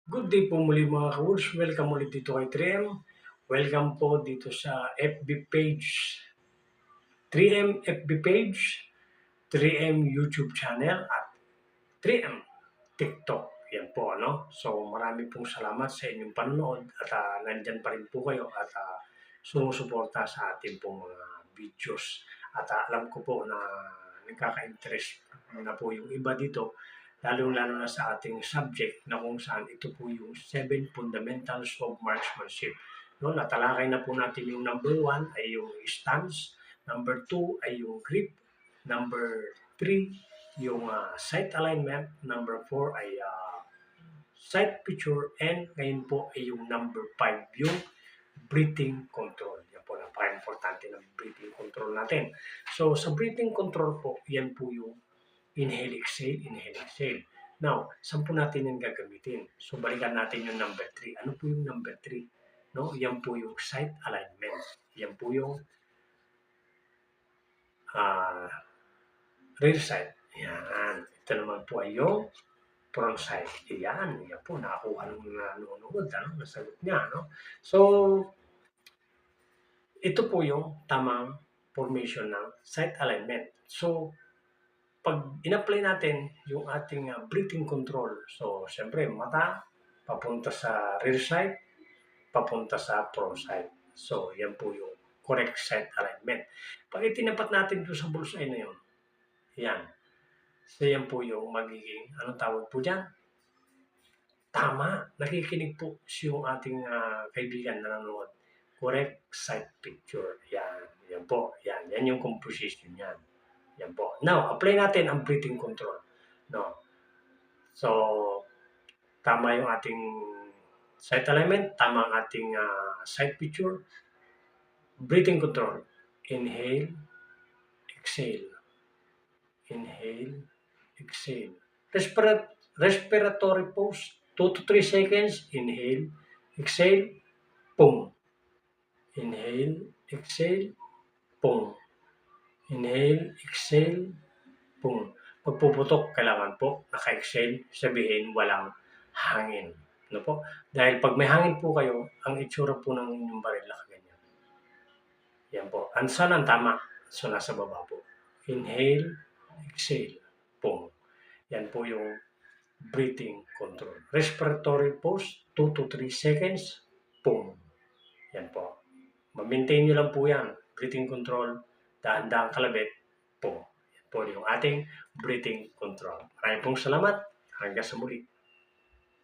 Good day po muli mga ka-Wolves. Welcome ulit dito kay 3M. Welcome po dito sa FB page, 3M FB page, 3M YouTube channel at 3M TikTok. Yan po, ano? So marami pong salamat sa inyong panonood at nandyan pa rin po kayo at sumusuporta sa ating pong mga videos. At alam ko po na nagkaka-interest na po yung iba dito, lalong-lalo na sa ating subject na kung saan ito po yung 7 fundamentals of marksmanship. No, natalakay na po natin yung number 1 ay yung stance, number 2 ay yung grip, number 3 yung sight alignment, number 4 ay sight picture, and ngayon po ay yung number 5 yung breathing control. Yan po, napaka-importante ng breathing control natin. So sa breathing control po, yan po yung inhale, exhale, inhale, exhale. Now, saan po natin yung gagamitin? So, balikan natin yung number 3. Ano po yung number 3? No? Yan po yung sight alignment. Yan po yung rear sight. Yan. Ito naman po ay yung front sight. Yan. Yan po. Nakakuha ng nanonood. Nasagot niya. No? So, ito po yung tamang formation ng sight alignment. So, pag in-apply natin yung ating breathing control, so siyempre mata, papunta sa rear side, papunta sa front side. So yan po yung correct sight alignment. Pag itinapat natin doon sa bullseye na yun, yan. So yan po yung magiging, anong tawag po dyan? Tama, nakikinig po yung ating kaibigan na nanonood. Correct sight picture. Yan, yan po. Yan yung composition yan. Yan po. Now, apply natin ang breathing control. No. So, tama yung ating sight alignment, tama ang ating sight picture. Breathing control. Inhale, exhale. Inhale, exhale. Respiratory pause, 2 to 3 seconds. Inhale, exhale, boom. Inhale, exhale, boom. Inhale, exhale, boom. Pagpuputok, kailangan po naka-exhale, sabihin walang hangin. Ano po? Dahil pag may hangin po kayo, ang itsura po ng inyong baril nakaganyan. Yan po. Saan ang tama? So, nasa baba po. Inhale, exhale, boom. Yan po yung breathing control. Respiratory pause, 2 to 3 seconds, boom. Yan po. Ma-maintain nyo lang po yan. Breathing control, dahan-dahang kalabit, po. Yan po yung ating breathing control. Maraming pong salamat. Hanggang sa muli.